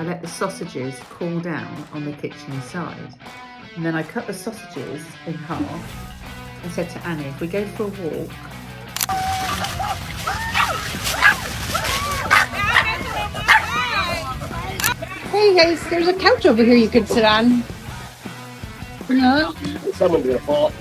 I let the sausages cool down on the kitchen side. And then I cut the sausages in half and said to Annie, if we go for a walk, Hey guys, there's a couch over here you could sit on. No? Someone did a fall.